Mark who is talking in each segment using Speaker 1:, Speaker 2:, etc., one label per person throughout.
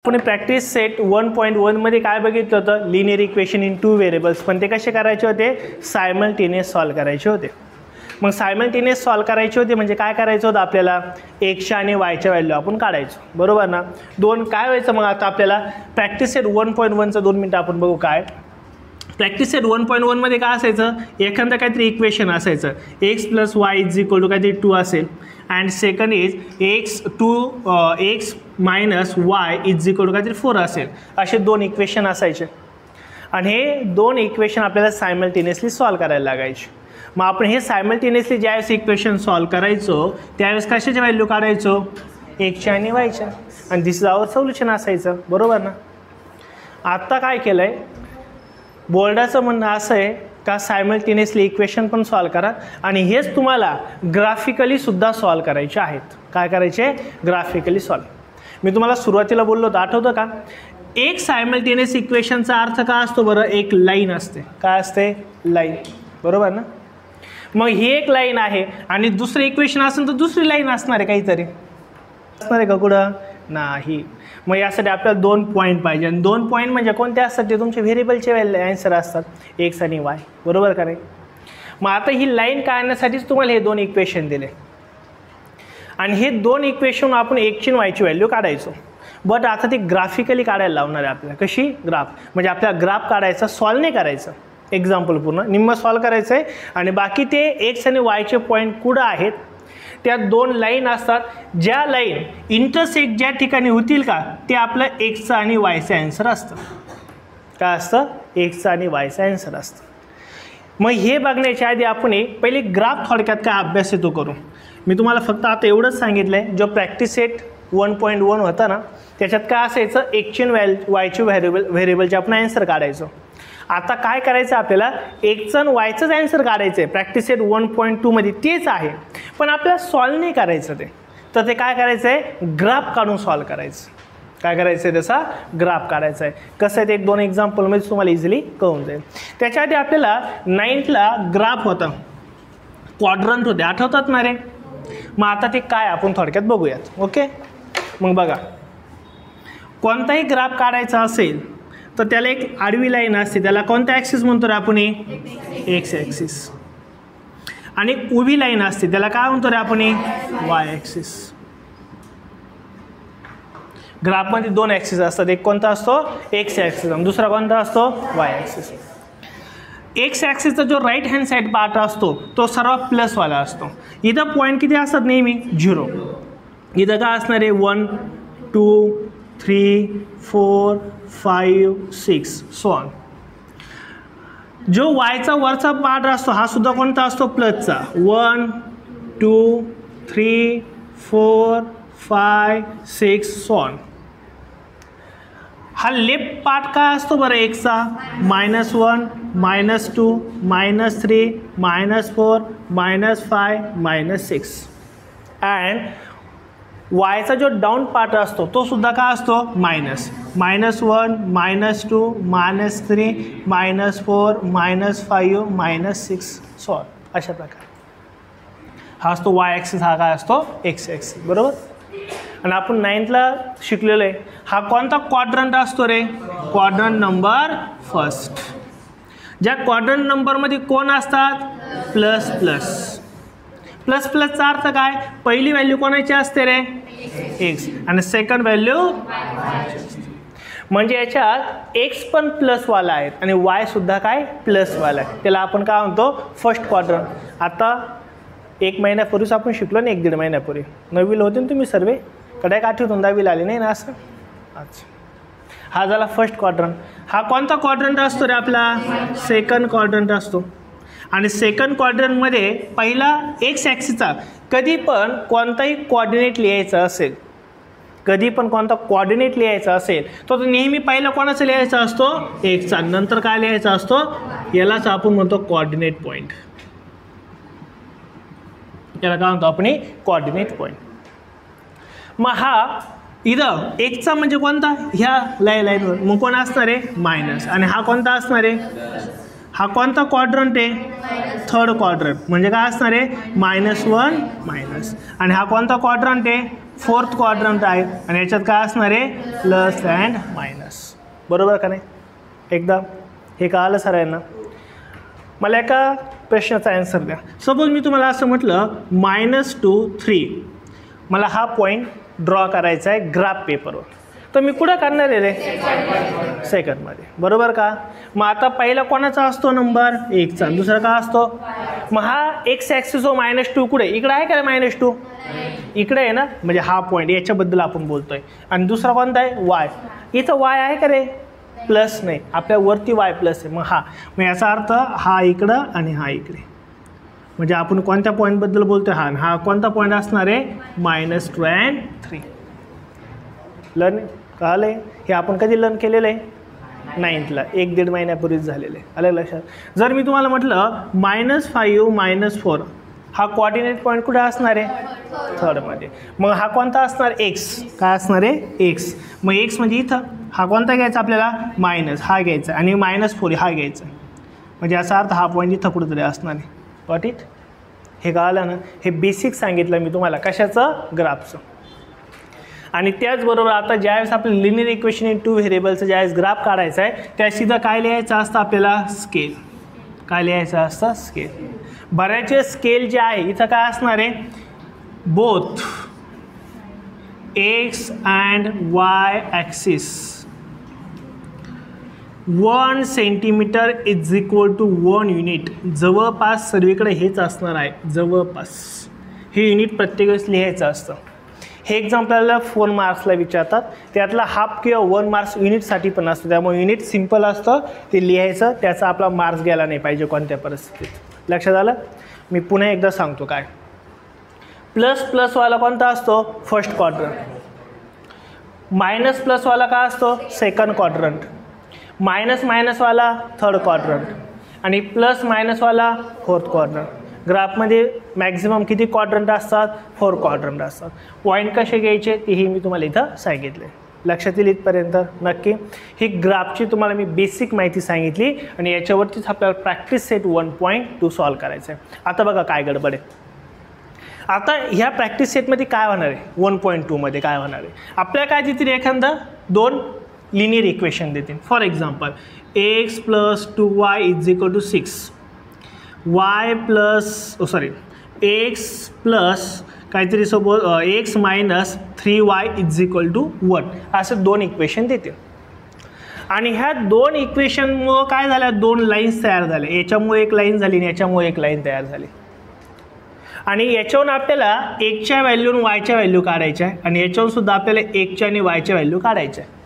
Speaker 1: आपण practice set 1.1 मध्ये काय बघितलं होतं, लिनियर इक्वेशन इन 2 व्हेरिएबल्स. पण ते कसे करायचे होते, सायमल्टेनियस सॉल्व करायचे होते. मग सायमल्टेनियस सॉल्व करायचे होते म्हणजे काय करायचं होतं, आपल्याला एक्सच्या आणि वायच्या व्हॅल्यू आपण काढायचो, बरोबर ना. दोन काय व्हायचं मग आता आपल्याला प्रॅक्टिस सेट 1.1चं 2 मिनिटं आपण बघू. काय प्रॅक्टिस सेट 1.1 मध्ये काय असायचं, एखादं काहीतरी इक्वेशन असायचं, X plus Y is equal to काहीतरी 2 असेल, and second is X minus Y is equal to काहीतरी 4 असेल. असे दोन इक्वेशन असायचे आणि हे दोन इक्वेशन आपल्याला सायमल्टेनियसली सॉल्व करायला लागायचे. मग आपण हे सायमल्टेनियसली ज्यावेळेस इक्वेशन सॉल्व करायचो त्यावेळेस कशाच्या व्हॅल्यू काढायचो, एक्सच्या आणि वायच्या, आणि दिस इज आवर सोल्युशन असायचं, बरोबर ना. आत्ता काय केलं आहे, बोर्डाचं म्हणणं असं आहे का सायमल्टेनियसली इक्वेशन पण सॉल्व करा आणि हेच तुम्हाला ग्राफिकली सुद्धा सॉल्व करायचे आहेत. काय करायचे, ग्राफिकली सॉल्व. मी तुम्हाला सुरुवातीला बोललो होतं, आठवतं का, एक सायमल्टेनियस इक्वेशनचा अर्थ काय असतो बरं, एक लाईन असते. काय असते, लाईन, बरोबर ना. मग ही एक लाईन आहे आणि दुसरं इक्वेशन असेल तर दुसरी लाईन असणार आहे, काहीतरी असणार आहे का कुठं, नाही. मग यासाठी आपल्याला 2 पॉईंट पाहिजे आणि 2 पॉईंट म्हणजे कोणते असतात, ते तुमचे व्हेरिएबलचे ॲन्सर असतात, एक्स आणि वाय, बरोबर का नाही. मग आता ही लाईन काढण्यासाठीच तुम्हाला हे 2 इक्वेशन दिले आणि हे 2 इक्वेशन आपण एक्सची आणि वायची व्हॅल्यू काढायचो. बट आता ते ग्राफिकली काढायला लावणार आहे आपल्याला. कशी, ग्राफ, म्हणजे आपल्याला ग्राफ काढायचा, सॉल्व नाही करायचं. एक्झाम्पल पूर्ण निम्म सॉल्व करायचं आहे आणि बाकी ते एक्स आणि वायचे पॉईंट कुठं आहेत, त्या 2 लाईन असतात, ज्या लाईन इंटरसेक्ट ज्या ठिकाणी होतील का ते आपलं एक्सचं आणि वायचं ॲन्सर असतं. काय असतं, एक्सचं आणि वायचं ॲन्सर असतं. मग हे बघण्याच्या आधी आपण पहिले ग्राफ थोडक्यात काय अभ्यास येतो करू. मी तुम्हाला फक्त आता एवढंच सांगितलं आहे, जो प्रॅक्टिस सेट 1.1 होता ना त्याच्यात काय असायचं, एक्सची आणि वायची व्हेरिएबलचे आपण ॲन्सर काढायचो. आता काय करायचं, आपल्याला एक्सचं आणि वायचंच ॲन्सर काढायचं आहे. प्रॅक्टिस सेट 1.2 मध्ये तेच आहे, पण आपल्याला सॉल्व नाही करायचं ते. तर ते काय करायचं आहे, ग्राफ काढून सॉल्व करायचं. काय करायचं आहे, त्याचा ग्राफ काढायचा आहे. कसं आहे ते 1-2 एक्झाम्पलमध्ये तुम्हाला इझिली कळून जाईल. त्याच्या आधी आपल्याला 9thला ग्राफ होता, क्वाड्रंट होते, आठवतात ना रे. मग आता ते काय आपण थोडक्यात बघूयात. ओके, मग बघा, कोणताही ग्राफ काढायचा असेल तर त्याला एक आडवी लाईन असते, त्याला कोणता ॲक्सिस म्हणतो रे आपण, एक्स ॲक्सिस, आणि उभी लाईन असते त्याला काय म्हणतो रे आपण, वाय ॲक्सिस. ग्राफमध्ये 2 ॲक्सिस असतात, एक कोणता असतो, एक्स ॲक्सिस, आणि दुसरा कोणता असतो, वाय ॲक्सिस. एक्स ॲक्सिसचा जो राईट हँड साईड पार्ट असतो तो सर्व प्लसवाला असतो. इथं पॉईंट किती असतात, नेहमी 0. इथं काय असणार आहे, 1 2 3 4 5 6 सो ऑन. जो वायचा वरचा पार्ट असतो हा सुद्धा कोणता असतो, प्लसचा. 1 2 3 4 5 6 सो ऑन. हा लेफ्ट पार्ट काय असतो बरं एक्सचा, -1 -2 -3 -4 -5 -6. अँड वायचा जो डाऊन पार्ट असतो तो सुद्धा काय असतो, -1 -2 -3 -4 -5 -6 सो ऑन. अशा प्रकारे हा असतो वाय ॲक्सिस, हा काय असतो, एक्स ॲक्सिस, बरोबर. आणि आपण 9thला शिकलेलो आहे, हा कोणता क्वाड्रंट असतो रे, क्वाड्रंट नंबर फर्स्ट. ज्या क्वाड्रंट नंबरमध्ये कोण असतात, प्लस प्लस. प्लस प्लसचा अर्थ काय, पहिली व्हॅल्यू कोणाची असते रे, एक्स, आणि सेकंड व्हॅल्यू म्हणजे याच्यात एक्स पण प्लसवाला आहे आणि वाय सुद्धा काय प्लसवाला आहे. त्याला आपण काय म्हणतो, फर्स्ट क्वाड्रंट. आता 1 महिन्यापूर्वीच आपण शिकलो ना, 1-1.5 महिन्यापूर्वी. 9वीला होते ना तुम्ही सर्वे, कडाय आठवतून 10वीला आले नाही ना असं. अच्छा, हा झाला फर्स्ट क्वाड्रंट. हा कोणता क्वाड्रंट असतो रे आपला, सेकंड क्वाड्रंट असतो. आणि सेकंड क्वाड्रंटमध्ये पहिला एक्स ॲक्सिसचा कधी पण कोणताही कोऑर्डिनेट लिहायचा असेल, कधी पण कोणता कोऑर्डिनेट लिहायचा असेल तो नेहमी पहिला कोणाचा लिहायचा असतो, एक्सचा. नंतर काय लिहायचा असतो, यालाच आपण म्हणतो कोऑर्डिनेट पॉईंट. याला काय म्हणतो आपण, कोऑर्डिनेट पॉईंट. मग हा इथं एक्सचा म्हणजे कोणता, ह्या लाईनवर, मग कोण असणार आहे, मायनस. आणि हा कोणता असणार आहे, हा कोणता क्वाड्रंट आहे, थर्ड क्वाड्रंट, म्हणजे काय असणार आहे, -1 मायनस. आणि हा कोणता क्वाड्रंट आहे, फोर्थ क्वाड्रंट आहे आणि याच्यात काय असणार आहे प्लस अँड मायनस, बरोबर का नाही? एकदम हे कळालं सरांना? मला एका प्रश्नाचा आन्सर द्या. सपोज मी तुम्हाला असं म्हटलं -2 3 मला हा पॉईंट ड्रॉ करायचा आहे ग्राफ पेपरवर, तर मी कुठं काढणार आहे रे? सेकंडमध्ये, बरोबर का? मग आता पहिला कोणाचा असतो नंबर 1चा, दुसरा का असतो? मग हा एक्स ॲक्सिस हो -2 कुठे? इकडे आहे का -2? इकडे आहे ना, म्हणजे हा पॉईंट याच्याबद्दल आपण बोलतोय. आणि दुसरा कोणता आहे? वाय. इथं वाय आहे का रे? प्लस नाही, आपल्या वरती वाय प्लस आहे. मग याचा अर्थ हा इकडं आणि हा इकडे, म्हणजे आपण कोणत्या पॉईंटबद्दल बोलतोय? हा कोणता पॉईंट असणार आहे? -2 and 3. लर्न कळलं आहे? हे आपण कधी लर्न केलेलं आहे? 9thला, 1-1.5 महिन्यापूर्वीच झालेलं आहे. आलं लक्षात? जर मी तुम्हाला म्हटलं -5 -4 हा कोऑर्डिनेट पॉईंट कुठे असणार आहे? थर्डमध्ये. मग हा कोणता असणार? एक्स. काय असणार आहे? एक्स. मग एक्स म्हणजे इथं हा कोणता घ्यायचा आपल्याला? मायनस हा घ्यायचा आणि -4 हा घ्यायचा, म्हणजे याचा अर्थ हा पॉईंट इथं कुठेतरी असणार आहे. Got it? हे कळलं ना? हे बेसिक सांगितलं मी तुम्हाला कशाचं? ग्राफचं. आणि त्याचबरोबर आता ज्यावेळेस आपलं लिनियर इक्वेशन इन 2 व्हेरिएबलचं ज्यावेळेस ग्राफ काढायचा आहे त्या सीधा काय लिहायचं असतं आपल्याला? स्केल. काय लिहायचं असतं? स्केल. बऱ्याच स्केल जे आहे इथं काय असणार आहे? Both X and Y axis 1 centimetre is equal to 1 unit. जवळपास सर्वीकडे हेच असणार आहे, जवळपास. हे युनिट प्रत्येक वेळेस लिहायचं असतं. हे एक्झाम्पल आपल्याला 4 मार्क्सला विचारतात, त्यातला हाफ किंवा 1 मार्क्स युनिटसाठी पण असतं, त्यामुळे युनिट सिम्पल असतं, ते लिहायचं, त्याचा आपला मार्क्स गेला नाही पाहिजे कोणत्या परिस्थितीत. लक्षात आलं? मी पुन्हा एकदा सांगतो काय. प्लसवाला कोणता असतो? First quadrant. -प्लसवाला काय असतो? Second quadrant. मायनसवाला थर्ड क्वाड्रंट आणि +- फोर्थ क्वाड्रंट. ग्राफमध्ये मॅक्झिमम किती क्वाड्रंट असतात? 4 क्वाड्रंट असतात. पॉईंट कसे घ्यायचे तेही मी तुम्हाला इथं सांगितले. लक्षात येईल इथपर्यंत? नक्की. ही ग्राफची तुम्हाला मी बेसिक माहिती सांगितली आणि याच्यावरतीच आपल्याला प्रॅक्टिस सेट 1.2 सॉल्व करायचं आहे. आता बघा काय गडबड आहे. आता ह्या प्रॅक्टिस सेटमध्ये काय होणार आहे? 1.2 मध्ये काय होणार आहे? आपल्याला काय देतील? एखादा 2 लिनियर इक्वेशन देतील. For example x + 2y = 6, y + x plus काहीतरी सोबत x - 3y = 1 असं 2 इक्वेशन देतील. आणि ह्या 2 इक्वेशनमुळं काय झाल्या? 2 लाईन्स तयार झाल्या. याच्यामुळे एक लाईन झाली आणि याच्यामुळे एक लाईन तयार झाली. आणि याच्यावरून आपल्याला एक्सच्या व्हॅल्यून वायच्या व्हॅल्यू काढायच्या आहे आणि याच्यावरून सुद्धा आपल्याला एक्सच्या आणि वायच्या व्हॅल्यू काढायच्या आहे.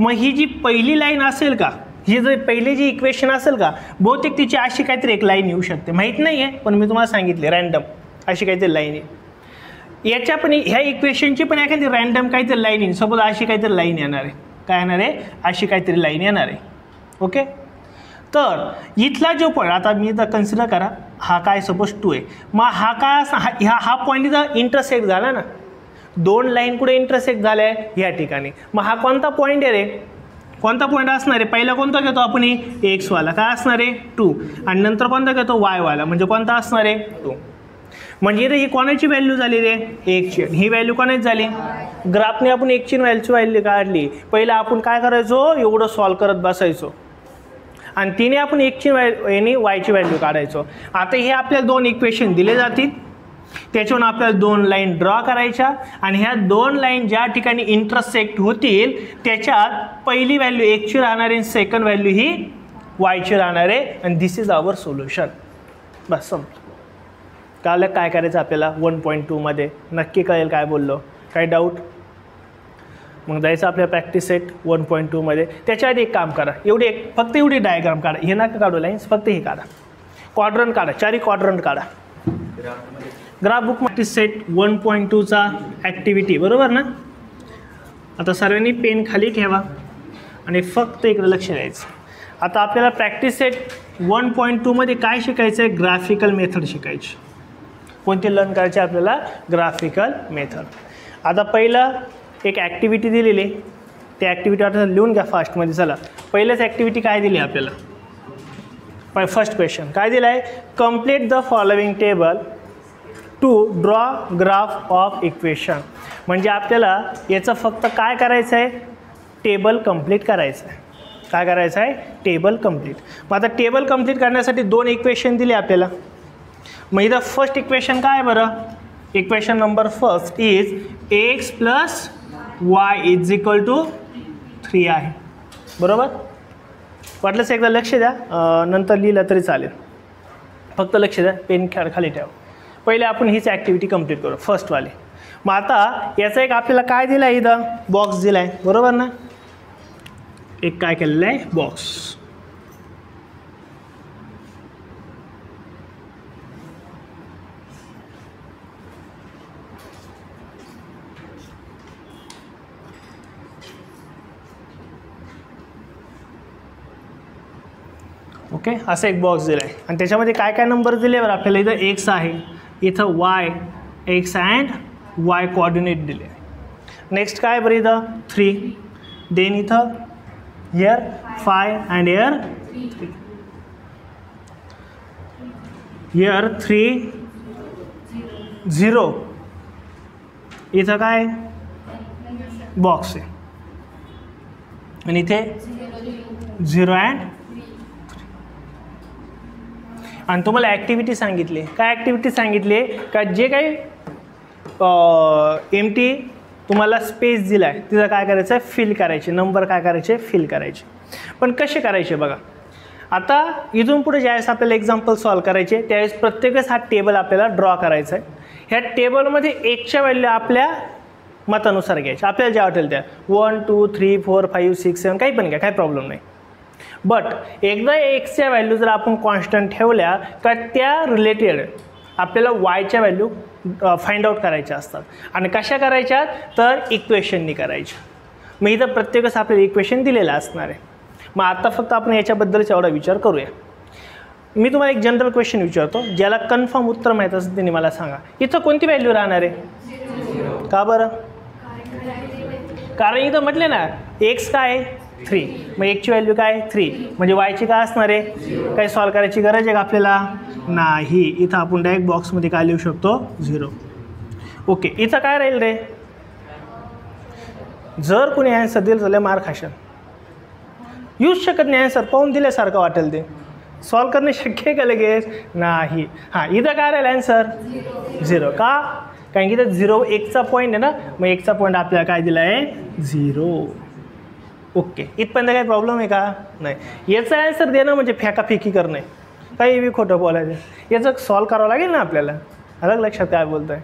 Speaker 1: मग ही जी पहिली लाईन असेल का, ही जर पहिली जी इक्वेशन असेल का, बहुतेक तिची अशी काहीतरी एक लाईन येऊ शकते, माहीत नाही आहे, पण मी तुम्हाला सांगितले रँडम अशी काहीतरी लाईन आहे. याच्या पण ह्या इक्वेशनची पण एखादी रँडम काहीतरी लाईन येईल. सपोज अशी काहीतरी लाईन येणार आहे. काय येणार आहे? अशी काहीतरी लाईन येणार आहे. ओके. तर इथला जो पॉईंट आता मी तर कन्सिडर करा, हा काय सपोज 2 आहे. मग हा काय असा हा पॉईंट इथं इंटरसेक्ट झाला ना, 2 लाईन कुठे इंटरसेक्ट झाल्या आहे? या ठिकाणी. मग हा कोणता पॉईंट आहे रे? कोणता पॉईंट असणार आहे? पहिला कोणता घेतो आपण? एक्सवाला. काय असणार आहे? 2. आणि नंतर कोणता घेतो? वायवाला. म्हणजे कोणता असणार आहे? 2. म्हणजे ही कोणाची व्हॅल्यू झाली रे? एक्सची. ही व्हॅल्यू कोणाची झाली? ग्राफने आपण एक्सची व्हॅल्यू काढली. पहिला आपण काय करायचो? एवढं सॉल्व करत बसायचो आणि तिने आपण एक्सची याने वायची व्हॅल्यू काढायचो. आता हे आपल्याला 2 इक्वेशन दिले जातील, त्याच्यावरून आपल्याला 2 लाईन ड्रॉ करायच्या आणि ह्या 2 लाईन ज्या ठिकाणी इंटरसेक्ट होतील त्याच्यात पहिली व्हॅल्यू एक्सची राहणार आहे, सेकंड व्हॅल्यू ही वायची राहणार आहे आणि दिस इज आवर सोल्युशन. बस संपलं. कळलं काय करायचं आपल्याला? 1.2 मध्ये नक्की कळेल काय बोललो? काय डाऊट? मग जायचं आपल्या प्रॅक्टिस सेट 1.2 मध्ये. त्याच्या आधी एक काम करा, फक्त एवढी डायग्राम काढा. हे नका काढू लाईन्स, फक्त हे काढा. क्वाड्रंट काढा, 4 क्वाड्रंट काढा. ग्राफ बुक प्रॅक्टिस सेट 1.2चा ॲक्टिव्हिटी, बरोबर ना? आता सर्वांनी पेन खाली ठेवा आणि फक्त इकडे लक्ष द्यायचं. आता आपल्याला प्रॅक्टिस सेट 1.2 मध्ये काय शिकायचं आहे? ग्राफिकल मेथड शिकायची. कोणती लर्न करायची आपल्याला? Graphical method. आता पहिलं एक ॲक्टिव्हिटी दिलेली, त्या ॲक्टिव्हिटी आता लिहून घ्या फास्टमध्ये. चला, पहिलंच ॲक्टिव्हिटी काय दिली आपल्याला? फर्स्ट क्वेश्चन काय दिला आहे? Complete the following table to draw graph of equation. म्हणजे आपल्याला याचं फक्त काय करायचं आहे, टेबल कंप्लीट करायचं आहे. काय करायचं आहे, टेबल कंप्लीट. मग आता टेबल कंप्लीट करण्यासाठी 2 इक्वेशन दिले आपल्याला. मग इथं फर्स्ट इक्वेशन काय बरं, equation number first is X plus Y is equal to 3 आहे. बरोबर. वाटलंच एकदा लक्ष द्या, नंतर लिहिलं तरी चालेल, फक्त लक्ष द्या, पेन खाली ठेवा. पहिले आपण हीच ॲक्टिव्हिटी कंप्लीट करू फर्स्टवाली. मग आता याचा एक आपल्याला काय दिला आहे, इथं बॉक्स दिला आहे. बरोबर ना. एक काय केलेलं आहे, बॉक्स. ओके, असं एक बॉक्स दिला आहे आणि त्याच्यामध्ये काय काय नंबर दिले बरं आपल्याला. इथं एक्स आहे, इथं Y, x and Y coordinate दिले. नेक्स्ट काय बरं, इथं 3, देन इथं हियर 5 अँड हियर 3, हियर 3 0, इथं काय बॉक्स आहे आणि इथे 0 अँड. आणि तुम्हाला ॲक्टिव्हिटी सांगितली. काय ॲक्टिव्हिटी सांगितली, का जे काही एम्प्टी तुम्हाला स्पेस दिला आहे तिथं काय करायचं आहे, फिल करायचे. नंबर काय करायचे, फिल करायचे. पण कसे करायचे बघा. आता इथून पुढे ज्यावेळेस आपल्याला एक्झाम्पल सॉल्व करायचे त्यावेळेस प्रत्येकच हा टेबल आपल्याला ड्रॉ करायचा आहे. ह्या टेबलमध्ये एकच्या व्हॅल्यू आपल्या मतानुसार घ्यायचे, आपल्याला ज्या वाटेल त्या. 1 2 3 4 5 6 7 काही पण घ्या, काही प्रॉब्लेम नाही. बट एकदा एक्सच्या व्हॅल्यू जर आपण कॉन्स्टंट ठेवल्या तर त्या रिलेटेड आपल्याला वायच्या व्हॅल्यू फाइंड आउट करायच्या असतात. आणि कशा करायच्या, तर इक्वेशननी करायच्या. मग इथं प्रत्येकच आपल्याला इक्वेशन दिलेलं असणार आहे. मग आता फक्त आपण याच्याबद्दलच एवढा विचार करूया. मी तुम्हाला एक जनरल क्वेश्चन विचारतो, ज्याला कन्फर्म उत्तर माहीत असेल त्यांनी मला सांगा, इथं कोणती व्हॅल्यू राहणार आहे. 0. का बरं, कारण इथं म्हटले ना एक्स काय आहे 3, मग एकची व्हॅल्यू काय 3, म्हणजे वायची काय असणार आहे. काही सॉल्व करायची गरज आहे का आपल्याला, नाही. इथं आपण डायरेक्ट बॉक्समध्ये काय लिहू शकतो, 0. ओके, इथं काय राहील रे, जर कोणी ॲन्सर दिलं झालं मार्क खाशाल, येऊच शकत नाही. ॲन्सर पाहून दिल्यासारखं वाटेल, ते सॉल्व करणे शक्य आहे का लगेच, नाही. हां, इथं काय राहील ॲन्सर 0. का, कारण की इथं 0 एकचा पॉईंट आहे ना, मग एकचा पॉईंट आपल्याला काय दिला आहे 0. ओके, इथपर्यंत काही प्रॉब्लेम आहे का, नाही. याचा ॲन्सर देणं म्हणजे फेकाफेकी करणे, काही बी खोटं बोलायचं. याचं सॉल्व करावं लागेल ना आपल्याला. अलग लक्षात काय बोलतो आहे.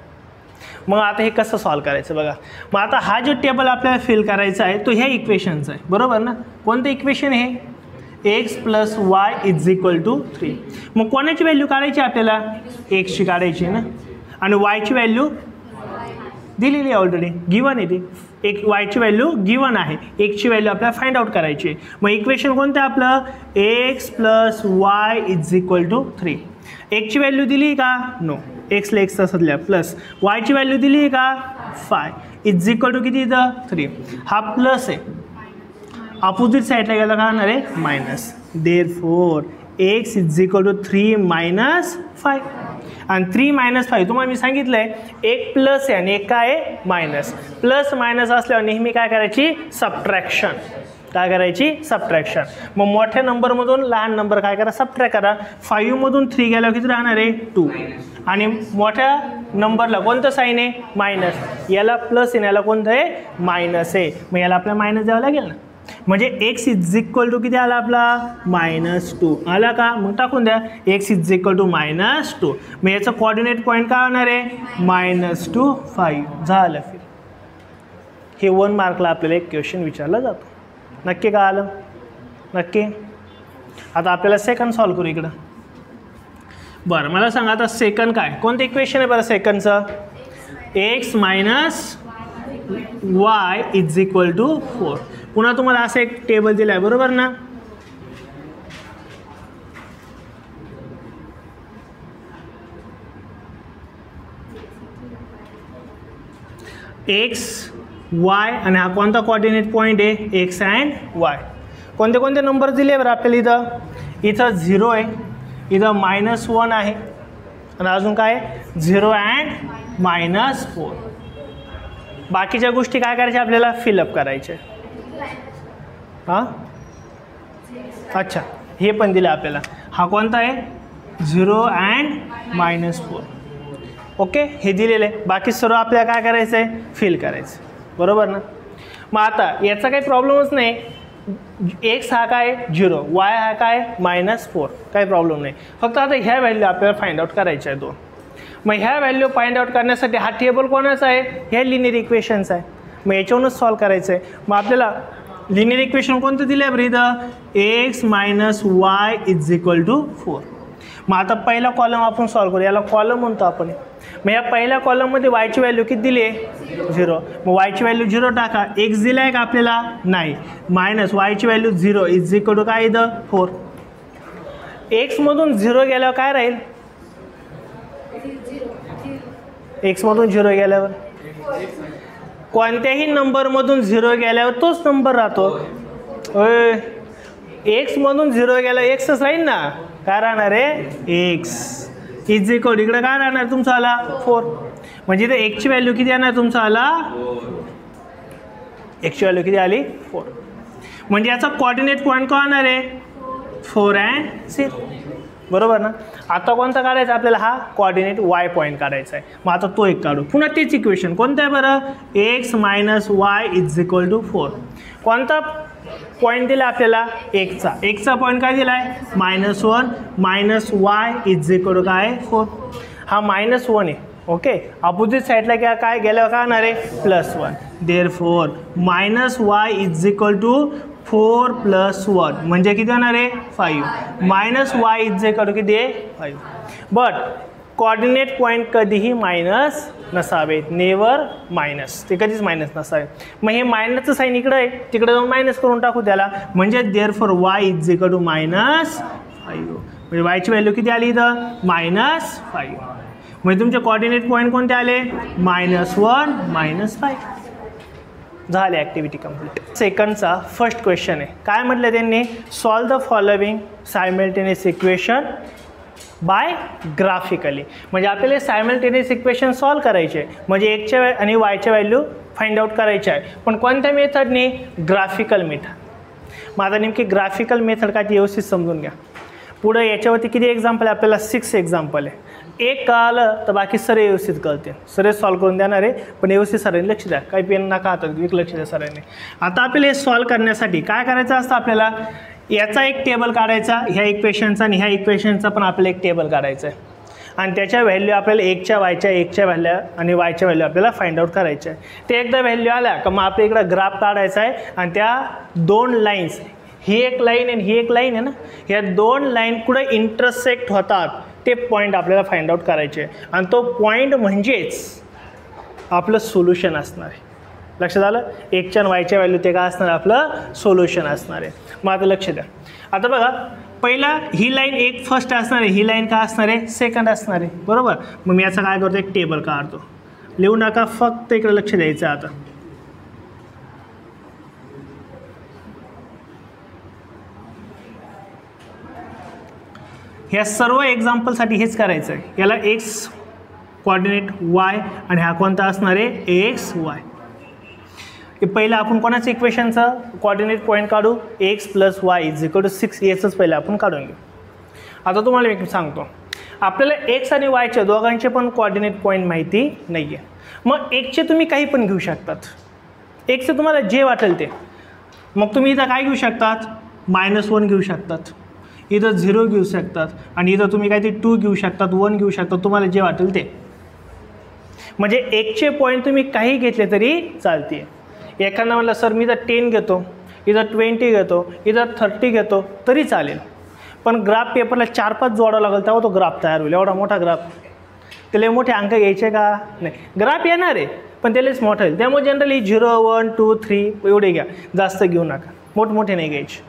Speaker 1: मग आता हे कसं सॉल्व करायचं बघा. मग आता हा जो टेबल आपल्याला फिल करायचा आहे तो ह्या इक्वेशनचा आहे. बरोबर ना. कोणतं इक्वेशन आहे, X plus Y is equal to 3. मग कोणाची व्हॅल्यू काढायची आपल्याला, एक्सची काढायची ना, आणि वायची व्हॅल्यू दिलेली आहे ऑलरेडी, गिवन आहे ती. एक वायची व्हॅल्यू गिवन आहे, एक्सची व्हॅल्यू आपल्याला फाइंड आउट करायची आहे. मग इक्वेशन कोणतं आहे आपलं, x plus Y is equal to 3. एक्सची व्हॅल्यू दिली का, नो, एक्सला एक्स तसंच लिहा, प्लस वायची व्हॅल्यू दिली का 5 इज इक्वल टू किती इथं 3. हा प्लस आहे, अपोजिट साईडला गेला का होणार आहे minus. Therefore X is equal to 3 minus 5. आणि 3 मायनस 5 तुम्हाला मी सांगितलं आहे एक प्लस आहे आणि एक काय आहे मायनस. प्लस मायनस असल्यावर नेहमी काय करायची, सबट्रॅक्शन. काय करायची, सबट्रॅक्शन. मग मोठ्या नंबरमधून लहान नंबर काय करा, सबट्रॅक्ट करा. 5मधून 3 गेल्यावर किती राहणार आहे 2. आणि मोठ्या नंबरला कोणतं साईन आहे, मायनस. याला प्लस आहे, याला कोणतं आहे मायनस आहे. मग याला आपल्याला मायनस द्यावं लागेल ना. म्हणजे एक्स इज इक्वल टू किती आला आपला, -2 आला का. मग टाकून द्या एक्स इज इक्वल टू -2. मग याचं कोऑर्डिनेट पॉईंट काय होणार आहे, -2 5 झालं. फिर हे 1 मार्कला आपल्याला एक क्वेश्चन विचारला जातो. नक्की का आलं, नक्की. आता आपल्याला सेकंड सॉल्व करू इकडं. बरं मला सांगा आता सेकंड काय, कोणतं इक्वेशन आहे बरं सेकंडचं, x minus Y is equal to 4. पुन्हा तुम्हाला असं एक टेबल दिलं आहे, बरोबर ना. एक्स वाय आणि हा कोणता कोऑर्डिनेट पॉईंट आहे, एक्स अँड वाय. कोणते कोणते नंबर दिले बरं आपल्याला, इथं 0 आहे, इथं -1 आहे, आणि अजून काय 0 अँड -4. बाकीच्या गोष्टी काय करायच्या आपल्याला फिलअप करायचे. हां अच्छा हे पण दिलं आपल्याला. हा कोणता आहे 0 अँड -4. ओके हे दिलेलं आहे. बाकी सर्व आपल्याला काय करायचं आहे फिल करायचं बरोबर ना. मग आता याचा काही प्रॉब्लेमच नाही. एक्स हा काय 0 वाय हा काय -4 काही प्रॉब्लेम नाही. फक्त आता ह्या व्हॅल्यू आपल्याला फाइंड आउट करायच्या आहे 2. मग ह्या व्हॅल्यू फाइंड आउट करण्यासाठी हा टेबल कोणाचा आहे ह्या लिनियर इक्वेशनचा आहे. मग याच्यावरूनच सॉल्व करायचं आहे. मग आपल्याला लिनियर इक्वेशन कोणतं दिलं आहे बरं इथं x - y = 4. मग आता पहिला कॉलम आपण सॉल्व करू. याला कॉलम म्हणतो आपण. मग या पहिल्या कॉलममध्ये वायची व्हॅल्यू किती दिली आहे 0. मग वायची व्हॅल्यू 0 टाका. एक्स दिला आहे का आपल्याला नाही. मायनस वायची व्हॅल्यू 0 = काय इथं 4. एक्समधून 0 गेल्यावर काय राहील एक्समधून 0 गेल्यावर कोणत्याही नंबरमधून 0 गेल्यावर तोच नंबर राहतो. एक्समधून 0 गेला एक्सच राहील ना. काय राहणार आहे एक्स = इकडे काय राहणार तुमचा आला 4. म्हणजे इथे एक्सची व्हॅल्यू किती येणार तुमचा आला एक्सची व्हॅल्यू किती आली 4. म्हणजे याचा कोऑर्डिनेट पॉईंट काय होणार आहे 4 अँड 6 बरोबर ना. आता कोणता काढायचा आपल्याला हा कोऑर्डिनेट वाय पॉईंट काढायचा आहे. मग आता तो एक काढू. पुन्हा तेच इक्वेशन कोणतं आहे बरं x - y = 4. कोणता पॉईंट दिला आपल्याला एक्सचा पॉईंट काय दिला आहे -1 -y = काय 4. हा -1 आहे ओके. अपोजिट साईडला काय गेल्यावर काय होणार आहे +1. देअरफॉर -y = 4 + 1 म्हणजे किती होणार आहे 5. -y = किती आहे 5. बट कोऑर्डिनेट पॉईंट कधीही मायनस नसावेत. Never minus. ते कधीच मायनस नसावे. मग हे मायनसचं साईन इकडं आहे तिकडे जाऊन मायनस करून टाकू त्याला. म्हणजे देअरफॉर y = -5. म्हणजे वायची व्हॅल्यू किती आली इथं -5. म्हणजे तुमचे कोऑर्डिनेट पॉईंट कोणते आले -1 -5. झाले ॲक्टिव्हिटी कंप्लीट. सेकंडचा फर्स्ट क्वेश्चन आहे. काय म्हटलं त्यांनी solve the following simultaneous equation by graphically. म्हणजे आपल्याला सायमल्टेनियस इक्वेशन सॉल्व करायचे म्हणजे एक्सच्या आणि वायच्या व्हॅल्यू फाइंड आउट करायचे आहे. पण कोणत्या मेथडने ग्राफिकल मेथड. मग आता नेमकी ग्राफिकल मेथड काय ती व्यवस्थित समजून घ्या. पुढे याच्यावरती किती एक्झाम्पल आहे आपल्याला 6 एक्झाम्पल आहे. एक कळालं तर बाकी सर्व व्यवस्थित कळते. सर्व सॉल्व करून देणार आहे पण व्यवस्थित सरांनी लक्ष द्या. काही पेन नका हातात एक लक्ष द्या सरांनी. आता आपल्याला हे सॉल्व करण्यासाठी काय करायचं असतं आपल्याला याचा एक टेबल काढायचा ह्या इक्वेशनचा आणि ह्या इक्वेशनचा पण आपल्याला एक टेबल काढायचा आहे. आणि त्याच्या व्हॅल्यू आपल्याला एक्सच्या व्हॅल्यू आणि वायच्या व्हॅल्यू आपल्याला फाइंड आउट करायच्या आहे. ते एकदा व्हॅल्यू आल्या का मग आपल्या इकडं ग्राफ काढायचा आहे आणि त्या 2 लाईन्स ही एक लाईन आणि ही एक लाईन आहे ना ह्या 2 लाईन कुठे इंटरसेक्ट होतात ते पॉईंट आपल्याला फाइंड आउट करायचे. आणि तो पॉईंट म्हणजेच आपलं सोल्युशन असणार आहे. लक्षात आलं. एक्सच्या आणि वायच्या व्हॅल्यू ते काय असणार आपलं सोल्युशन असणार आहे. मग आता लक्ष द्या. आता बघा पहिला ही लाईन एक फर्स्ट असणार आहे ही लाईन काय असणार आहे सेकंड असणार आहे बरोबर. मग मी याचं काय करतो एक टेबल काढतो. लिहू नका फक्त इकडे लक्ष द्यायचं. आता ह्या सर्व एक्झाम्पलसाठी हेच करायचं आहे. याला एक्स कोऑर्डिनेट वाय आणि हा कोणता असणार आहे एक्स वाय. पहिलं आपण कोणाचं इक्वेशनचं कोऑर्डिनेट पॉईंट काढू x + y = 6 याचंच पहिलं आपण काढून घेऊ. आता तुम्हाला मी सांगतो आपल्याला एक्स आणि वायच्या दोघांचे पण कोऑर्डिनेट पॉईंट माहिती नाही आहे. मग एकचे तुम्ही काही पण घेऊ शकतात. एकचं तुम्हाला जे वाटेल ते. मग तुम्ही इथं काय घेऊ शकतात -1 घेऊ शकतात. इथं 0 घेऊ शकतात आणि इथं तुम्ही काहीतरी 2 घेऊ शकतात 1 घेऊ शकतात. तुम्हाला जे वाटेल ते. म्हणजे एकचे पॉईंट तुम्ही काही घेतले तरी चालते. एखादा म्हटलं सर मी इथं 10 घेतो इथं 20 घेतो इथं 30 घेतो तरी चालेल. पण ग्राफ पेपरला 4-5 जोडावं लागेल तेव्हा तो ग्राफ तयार होईल. एवढा मोठा ग्राफ त्याला मोठे अंक घ्यायचे का नाही. ग्राफ येणार आहे पण त्यालाच मोठं होईल. त्यामुळे जनरली 0 1 2 3 एवढे घ्या जास्त घेऊ नका. मोठमोठे नाही घ्यायचे.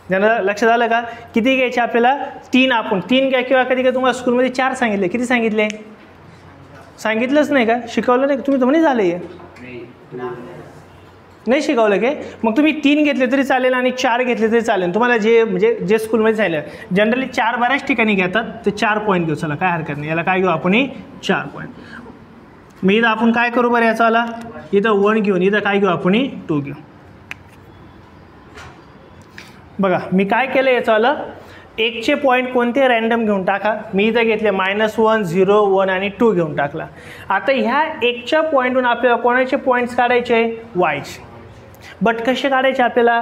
Speaker 1: ज्यांना लक्षात आलं का किती घ्यायचे आपल्याला 3 आपण 3 घ्या. किंवा कधी तुम्हाला स्कूलमध्ये 4 सांगितले किती सांगितले सांगितलंच नाही का शिकवलं नाही तुम्ही तर म्हणे झालं आहे नाही शिकवलं की मग तुम्ही 3 घेतले तरी चालेल आणि 4 घेतले तरी चालेल. तुम्हाला जे म्हणजे जे स्कूलमध्ये सांगितलं जनरली 4 बऱ्याच ठिकाणी घेतात ते 4 पॉईंट घेऊ. चला काय हरकत नाही, याला काय घेऊ आपण 4 पॉईंट. मग इथं आपण काय करू बरं याचाला, इथं 1 घेऊन इथं काय घेऊ आपण 2 घेऊ. बघा मी काय केलं याचाला, 1चे पॉईंट कोणते रॅन्डम घेऊन टाका. मी इथं घेतले -1 0 1 आणि 2 घेऊन टाकला. आता ह्या 1च्या पॉईंटहून आपल्याला कोणाचे पॉईंट्स काढायचे, वायचे. बट कसे काढायचे आपल्याला,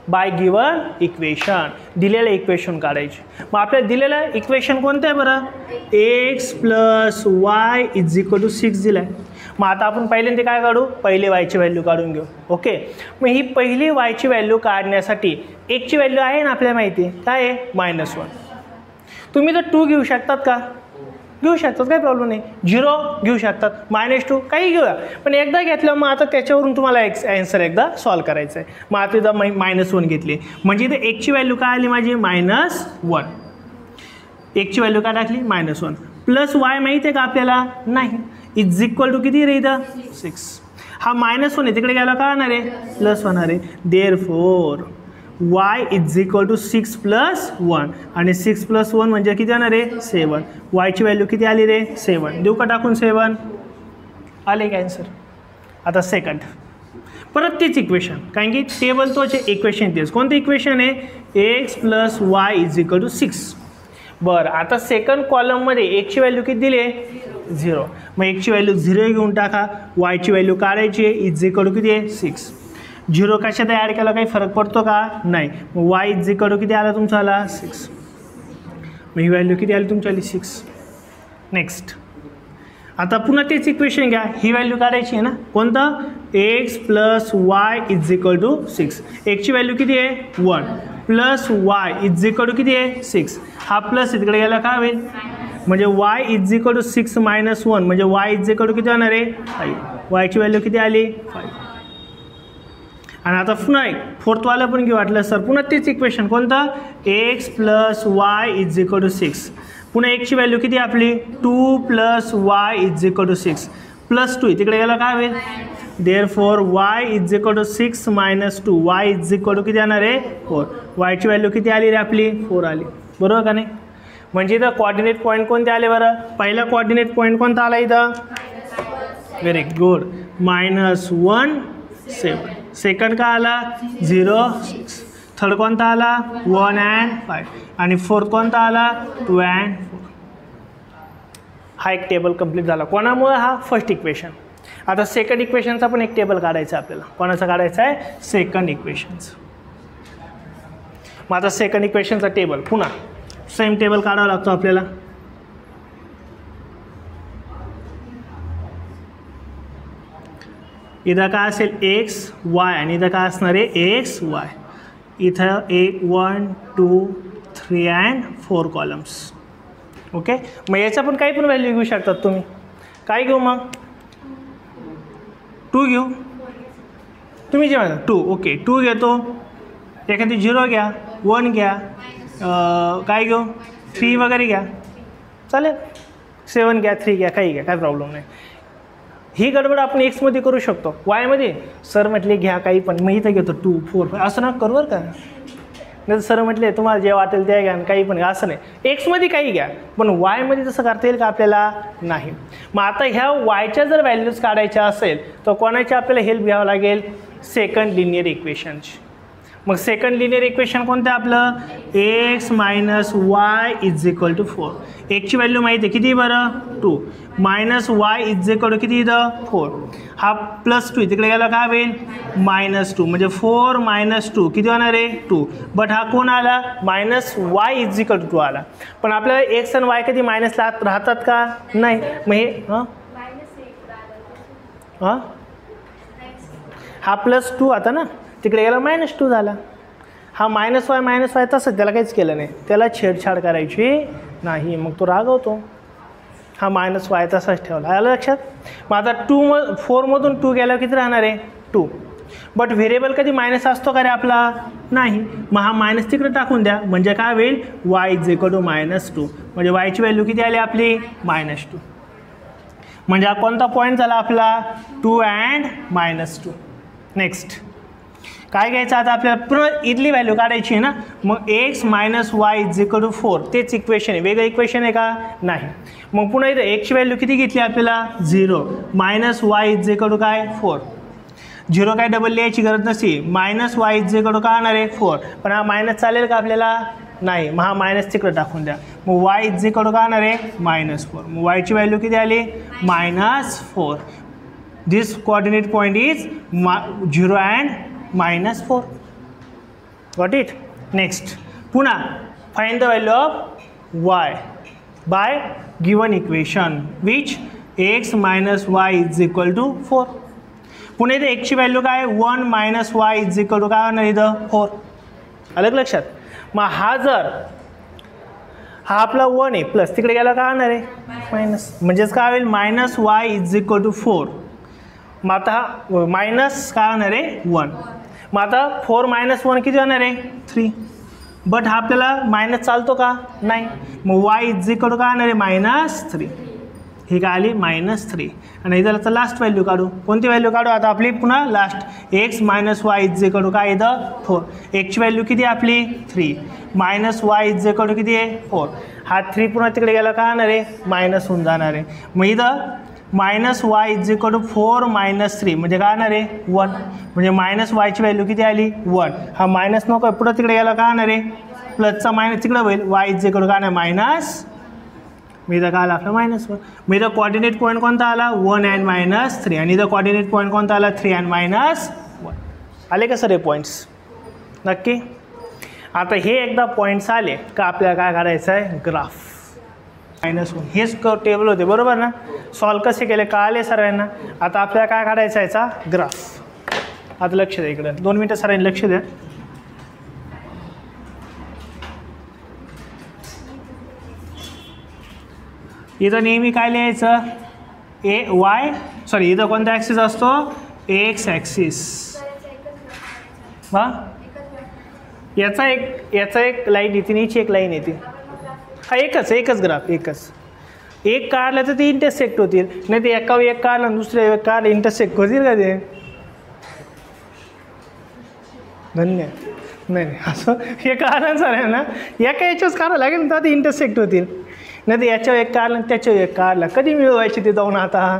Speaker 1: बाय गिवन इक्वेशन, दिलेलं इक्वेशन काढायचे. मग आपल्याला दिलेलं इक्वेशन कोणतं आहे बरं, x + y = 6 दिलं आहे. मग आता आपण पहिल्यांदा काय काढू, पहिले वायची व्हॅल्यू काढून घेऊ. ओके, मग ही पहिली वायची व्हॅल्यू काढण्यासाठी 1ची व्हॅल्यू आहे ना आपल्याला माहिती आहे काय आहे, -1. तुम्ही तर 2 घेऊ शकतात का, घेऊ शकतात, काही प्रॉब्लेम नाही. 0 घेऊ शकतात, -2 काही घेऊया. पण एकदा घेतलं मग आता त्याच्यावरून तुम्हाला ॲन्सर एकदा सॉल्व करायचं आहे. मग आता इथं -1 घेतली म्हणजे इथे 1ची व्हॅल्यू काय आली माझी -1. 1ची व्हॅल्यू काय टाकली -1. प्लस y माहिती आहे का आपल्याला, नाही. = किती रे इथं 6. हा -1 आहे तिकडे गेला काय होणार आहे, प्लस होणार आहे. देअरफॉर y = 6 + 1 आणि 6 + 1 म्हणजे किती येणार आहे 7. yची व्हॅल्यू किती आली रे 7. देऊ का टाकून 7, आले का आन्सर. आता सेकंड परत तीच इक्वेशन, कारण की टेबल तोच इक्वेशन तेच. कोणतं इक्वेशन आहे, x + y = 6. बरं आता सेकंड कॉलममध्ये 1ची व्हॅल्यू किती दिली आहे 0. मग 1ची व्हॅल्यू 0 घेऊन टाका, yची व्हॅल्यू काढायची आहे = किती आहे 6. 0 कशात ॲड केला काही फरक पडतो का, नाही. मग y = किती आला तुमचा आला 6. मग ही व्हॅल्यू किती आली तुमची आली 6. नेक्स्ट आता पुन्हा तेच इक्वेशन घ्या, ही व्हॅल्यू काढायची आहे ना, कोणतं, x + y = 6. 1ची व्हॅल्यू किती आहे 1 प्लस y = किती आहे 6. हा प्लस इकडे गेला काय होईल, म्हणजे y = 6 - 1 म्हणजे y = किती होणार आहे 5. yची व्हॅल्यू किती आली 5. आणि आता पुन्हा एक फोर्थवाला पण घेऊ वाटलं सर, पुन्हा तेच इक्वेशन कोणतं, x + y = 6. पुन्हा 1ची व्हॅल्यू किती आपली 2 + y = 6 प्लस 2 तिकडे गेला काय होईल. देअरफॉर y = 6 - 2 y किती येणार आहे 4. yची व्हॅल्यू किती आली रे आपली 4 आली, बरोबर का नाही. म्हणजे इथं कोऑर्डिनेट पॉईंट कोणते आले बरं, पहिला कोऑर्डिनेट पॉईंट कोणता आला इथं, व्हेरी गुड, -1 7. सेकंड का आला 0 6. थर्ड कोणता आला 1 and 5 आणि फोर्थ कोणता आला 2 and 4. हा एक टेबल कंप्लीट झाला. कोणामुळे, हा फर्स्ट इक्वेशन. आता सेकंड इक्वेशनचा पण एक टेबल काढायचा आपल्याला. कोणाचा काढायचा आहे, सेकंड इक्वेशनचं. मग आता सेकंड इक्वेशनचा टेबल पुन्हा सेम टेबल काढावा लागतो आपल्याला. इथं काय असेल x y आणि इथं काय असणार आहे x y. इथं 1 2 3 and 4 कॉलम्स. ओके, मग याचा पण काही पण व्हॅल्यू घेऊ शकतात तुम्ही. काय घेऊ मग, 2 घेऊ, तुम्ही जे म्हणता 2. ओके 2 घेतो, एखादी 0 घ्या, 1 घ्या, काय घेऊ 3 वगैरे घ्या, चालेल. 7 घ्या, 3 घ्या, काही घ्या, काय प्रॉब्लेम नाही. ही गडबड आपण एक्समध्ये करू शकतो. वायमध्ये सर म्हटले घ्या काही पण, मग इथं घेतो 2 4 5 असं ना करू बरं का. नाही सर म्हटले तुम्हाला जे वाटेल ते घ्या, काही पण असं नाही. एक्समध्ये काही घ्या, पण वायमध्ये तसं करता येईल का आपल्याला, नाही. मग आता ह्या वायच्या जर व्हॅल्यूज काढायच्या असेल तर कोणाची आपल्याला हेल्प घ्यावं लागेल, सेकंड लिनियर इक्वेशनची. मग सेकंड लिनियर इक्वेशन कोणतं आहे आपलं, x - y = 4. 1ची व्हॅल्यू माहिती आहे किती बरं 2 -y = किती इथं 4. हा +2 तिकडे गेला काय होईल -2 म्हणजे 4 - 2 किती होणार आहे 2. बट हा कोण आला -y = 2 आला. पण आपल्याला x आणि y कधी मायनस राहतात का, नाही. मग हे हा +2 आता ना, तिकडे गेला -2 झाला. हा -y तसंच, त्याला काहीच केलं नाही, त्याला छेडछाड करायची नाही, मग तो रागवतो. हा -y तसाच ठेवला, आलं लक्षात. मग आता 4मधून 2 गेला किती राहणार आहे 2. बट व्हेरिएबल कधी मायनस असतो का रे आपला, नाही. मग हा मायनस तिकडे टाकून द्या, म्हणजे काय होईल y = -2 म्हणजे yची व्हॅल्यू किती आली आपली -2. म्हणजे हा कोणता पॉईंट झाला आपला 2 and -2. नेक्स्ट काय घ्यायचं आता आपल्याला, पुन्हा इथली व्हॅल्यू काढायची आहे ना, मग x minus Y is equal to 4, तेच इक्वेशन आहे, वेगळं इक्वेशन आहे का नाही. मग पुन्हा इथं एक्सची व्हॅल्यू किती घेतली आपल्याला 0, minus Y is equal to काय 4, 0 काय डबल लिहायची गरज नसती, minus Y is equal to काय होणार आहे 4, पण हा मायनस चालेल का आपल्याला नाही, मग हा मायनस तिकडे टाकून द्या, मग वाय इज इक्वल टू काय होणार आहे -4, मग वायची व्हॅल्यू किती आली -4. This coordinate point is 0 and -4. Got it. Next पुन्हा find the value of y by given equation which x minus Y is equal to 4. पुन्हा इथे एक्सची व्हॅल्यू काय 1 minus Y is equal to काय होणार इथं 4. अलग लक्षात. मग हा जर हा आपला 1 आहे प्लस तिकडे गेला काय होणार आहे मायनस, म्हणजेच काय होईल -y इज इक्वल टू 4. मग आता मायनस काय होणार आहे 1. मग आता 4 - 1 किती होणार आहे 3. बट हा आपल्याला मायनस चालतो का नाही, मग y इज इक्वल टू काय होणार आहे -3. ही काय आली -3. आणि इथं लास्ट व्हॅल्यू काढू. कोणती व्हॅल्यू काढू आता आपली पुन्हा last, x minus Y is equal to काय इथं 4. एक्सची व्हॅल्यू किती आहे आपली 3, minus Y is equal to किती आहे 4. हा 3 पुन्हा तिकडे गेला काय होणार आहे मायनस होऊन जाणार आहे. मग इथं -y इज इक्वल टू 4 - 3 म्हणजे काय होणार आहे 1. म्हणजे -yची व्हॅल्यू किती आली 1. हा मायनस नको पुढं तिकडे गेला काय होणार आहे प्लसचा मायनस तिकडे होईल, y इज इक्वल टू काय नाही मायनस, मी इथं काय आला आपला -1. मी इथं कोऑर्डिनेट पॉईंट कोणता आला 1 अँड -3, आणि इथं कोऑर्डिनेट पॉईंट कोणता आला 3 अँड -1. आले का सर हे पॉईंट्स नक्की. आता हे एकदा पॉईंट्स आले का आपल्याला काय करायचं आहे ग्राफ -1. हेच टेबल होते बरोबर ना, सॉल्व कसे केले कळाले सर्वांना. आता आपल्याला काय काढायचा याचा ग्राफ. आता लक्ष द्या इकडं 2 मिनटं सर्वांनी लक्ष द्या. इथं नेहमी काय लिहायचं इथं कोणता ॲक्सिस असतो एक्स ॲक्सिस. हां याचा एक लाईन येते, नीची एक लाईन येते. हा एकच ग्राफ एक काढलं तर ते इंटरसेक्ट होतील, नाही ते एका एक काढलं दुसऱ्या एक काढलं इंटरसेक्ट होतील का ते. धन्य नाही असं हे काढलं सर आहे ना, एका याच्याच काढावं लागेल तर ते इंटरसेक्ट होतील, नाही तर याच्यावर एक काढलं त्याच्यावर एक काढला कधी मिळवायचे ते जाऊन आता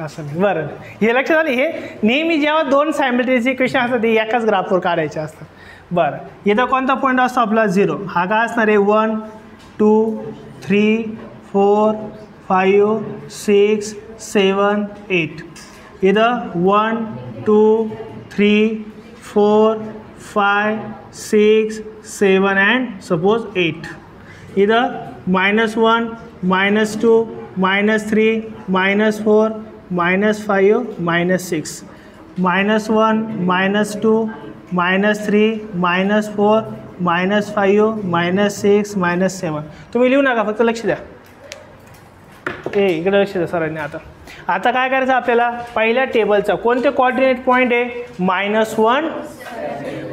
Speaker 1: असं नाही. बरं हे लक्षात आलं. हे नेहमी जेव्हा 2 सायमल्टेनियस इक्वेशन असतात ते एकाच ग्राफवर काढायचे असतात. बरं इथं कोणता पॉईंट असतो आपला 0. हा काय असणार आहे 1 2 3 4 5 6 7 8. इथं 1 2 3 4 5 6 7 अँड सपोज 8. इथं -1 -2 -3 -4 -5 -6 -1 -2 -3 -4 -5 -6 -7. तुम्ही लिहू नका फक्त लक्ष द्या. इकडे लक्ष द्या सरांनी. आता काय करायचं आपल्याला पहिल्या टेबलचा कोणते कोऑर्डिनेट पॉईंट आहे -1.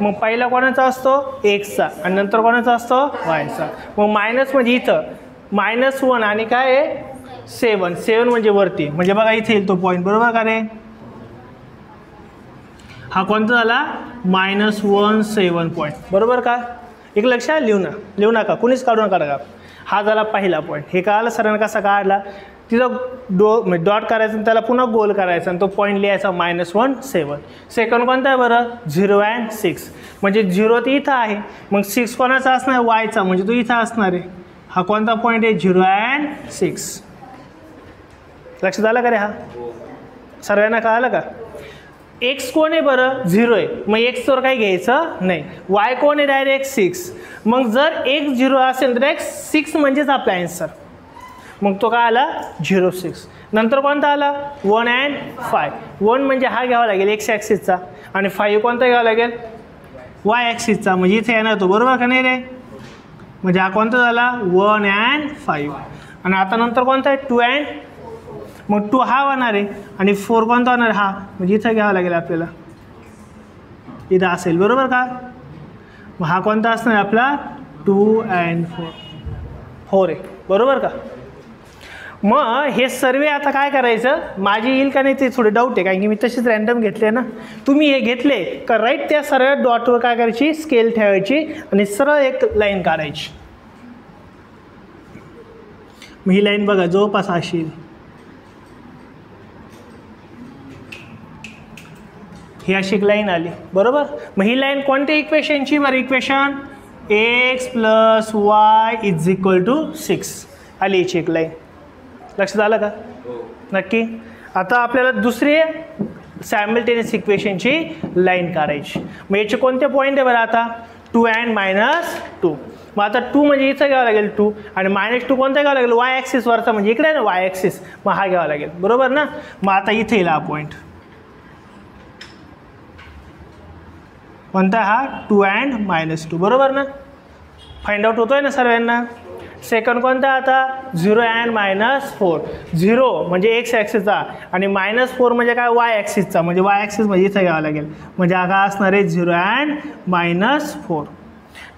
Speaker 1: मग पहिला कोणाचा असतो एक्सचा आणि नंतर कोणाचा असतो वायचा. मग मायनस म्हणजे इथं -1 आणि काय आहे 7 म्हणजे वरती, म्हणजे बघा इथे येईल तो पॉईंट बरोबर का रे. हा कोणता झाला -1 7 पॉईंट बरोबर का. एक लक्षात लिहू नका कुणीच काढू नका का. हा झाला पहिला पॉईंट. हे कळालं सरांना कसा काढला, तिथं डॉट करायचं आणि त्याला पुन्हा गोल करायचा आणि तो पॉईंट लिहायचा -1 7. सेकंड कोणता आहे बरं 0 अँड 6, म्हणजे 0 तर इथं आहे, मग 6 कोणाचा असणार आहे वायचा, म्हणजे तो इथं असणार आहे. हा कोणता पॉईंट आहे 0 अँड 6. लक्षात आलं का रे. हा सर्वांना कळालं का. एक्स कोण आहे बरं 0 आहे, मग एक्सवर काही घ्यायचं नाही. वाय कोण आहे डायरेक्ट 6, मग जर x 0 असेल तर x 6 म्हणजेच आपला आन्सर. मग तो काय आला 0 6. नंतर कोणता आला 1 अँड 5. 1 म्हणजे हा घ्यावा लागेल एक्स ॲक्सिसचा आणि 5 कोणता घ्यावा लागेल वाय ॲक्सिसचा, म्हणजे इथे येणार तो बरोबर का नाही रे. म्हणजे हा कोणता झाला 1 अँड 5. आणि आता नंतर कोणता आहे 2 अँड, मग 2 हा होणार आहे आणि 4 कोणता होणार हा, म्हणजे इथं घ्यावा लागेल आपल्याला, इथं असेल बरोबर का. मग हा कोणता असणार आपला 2 अँड 4 आहे बरोबर का. मग हे सर्व आता काय करायचं, माझी येईल का नाही ते थोडे डाऊट आहे, कारण की मी तसेच रॅन्डम घेतले ना. तुम्ही हे घेतले का राईट त्या सर्व डॉटवर काय करायची, स्केल ठेवायची आणि सरळ एक लाईन काढायची. मग ही लाईन बघा जवळपास अशी, ही अशी एक लाईन आली बरोबर. मग ही लाईन कोणत्या इक्वेशनची, बरं इक्वेशन x + y = 6 आली याची एक लाईन. लक्षात आलं का? नक्की. आता आपल्याला दुसरी सायमल्टेनियस इक्वेशनची लाईन काढायची. मग याचे कोणते पॉईंट आहे बरं आता, 2 and -2. मग आता 2 म्हणजे इथं घ्यावं लागेल 2 आणि -2 कोणता घ्यावं लागेल, y ॲक्सिस वरचा म्हणजे इकडे आहे ना y ॲक्सिस, मग हा घ्यावा लागेल बरोबर ना. मग आता इथे येईल हा पॉईंट कोणता, हा 2 and -2 बरोबर ना. फाइंड आउट होतोय ना सर्वांना. सेकंड कोणता आता 0 and -4. 0 म्हणजे x ॲक्सिसचा आणि -4 म्हणजे काय y ॲक्सिसचा, म्हणजे y ॲक्सिस म्हणजे इथं घ्यावं लागेल, म्हणजे हा काय असणार आहे 0 and -4.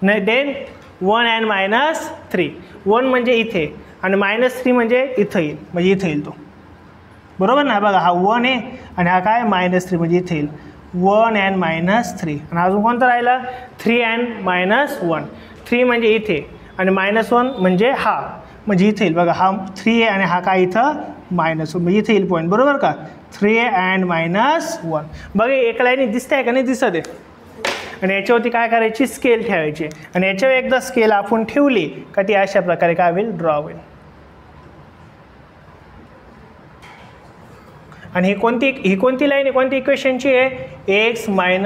Speaker 1: नाही देन 1 and -3. 1 म्हणजे इथे आणि -3 म्हणजे इथं येईल, म्हणजे इथं येईल तो बरोबर ना. बघा हा 1 आहे आणि हा काय -3 म्हणजे इथे येईल 1 and -3. आणि अजून कोणतं राहिला 3 and -1. 3 म्हणजे इथे आणि -1 म्हणजे हा, म्हणजे इथे येईल बघा हा 3 आहे आणि हा काय इथं -1 म्हणजे इथे येईल पॉईंट बरोबर का. 3 and -1 बघा एक लाईन दिसते आहे का नाही दिसत आहे. आणि याच्यावरती काय करायची, स्केल ठेवायची आणि याच्यावर एकदा स्केल आपण ठेवली का ती अशा प्रकारे काय होईल, ड्रॉ होईल. आणि ही कोणती लाईन आहे, कोणती इक्वेशनची आहे, x - y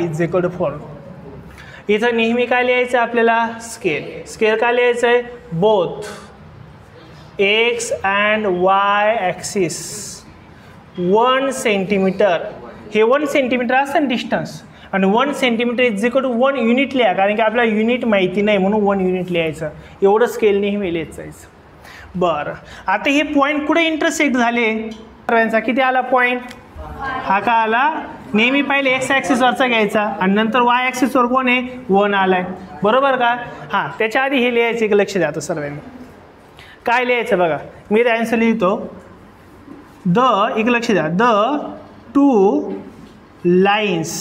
Speaker 1: = 4. इथं नेहमी काय लिहायचं आपल्याला, स्केल काय लिहायचं आहे, both x and y axis 1 centimetre. हे 1 सेंटीमीटर असतं डिस्टन्स आणि 1 सेंटीमीटर = 1 युनिट लिहा, कारण की आपल्याला युनिट माहिती नाही म्हणून 1 युनिट लिहायचं. एवढं स्केल नेहमी लिहायचं जायचं. बरं आता हे पॉईंट कुठे इंटरसेक्ट झाले, सर्वांचा किती आला पॉईंट, हा का आला, नेहमी पहिले x ॲक्सिसवरचा घ्यायचा आणि नंतर y ॲक्सिसवर कोण आहे 1 आलाय बरोबर का. हां त्याच्या आधी हे लिहायचं, एक लक्ष द्या आता सर्वांनी. काय लिहायचं बघा, मी ते आन्सर लिहितो. एक लक्ष द्या, the 2 lines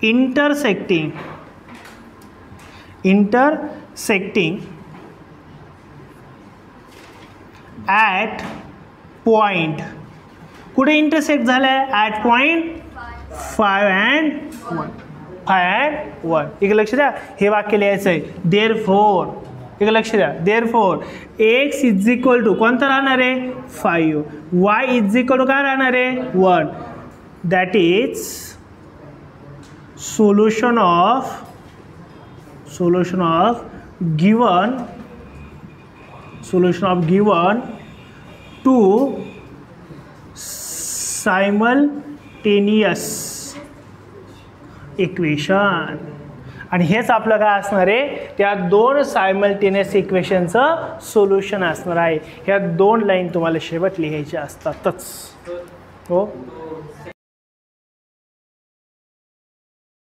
Speaker 1: intersecting at point, कुठे इंटरसेक्ट झालाय, ॲट पॉईंट 5 and 1. एक लक्ष द्या, हे वाक्य लिहायचं आहे. देअरफोर, एक लक्ष द्या, देअरफोर x = कोणतं राहणार आहे 5, y = काय राहणार आहे 1. That is solution of given two simultaneous equation. आणि हेच आपलं काय असणार आहे, त्या 2 सायमल्टेनियस इक्वेशनचं सोल्युशन असणार आहे. ह्या 2 लाईन तुम्हाला शेवट लिहायच्या असतातच. हो.